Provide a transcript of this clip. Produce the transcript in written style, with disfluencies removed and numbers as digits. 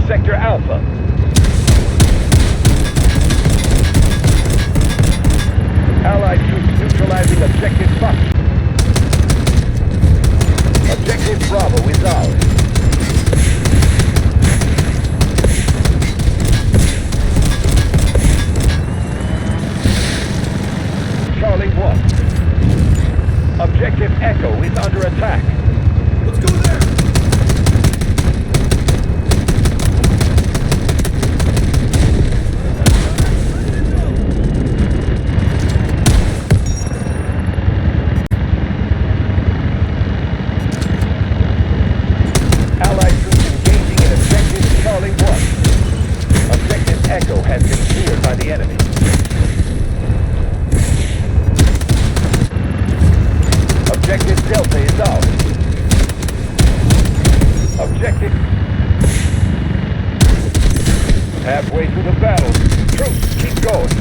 Sector Alpha. Allied troops neutralizing Objective Fox. Objective Bravo is ours. Charlie 1. Objective Echo is under attack. Let's go there! Allied troops engaging in Objective Charlie 1. Objective Echo has been cleared by the enemy. Objective Delta is ours. Objective... Halfway through the battle. Troops, keep going.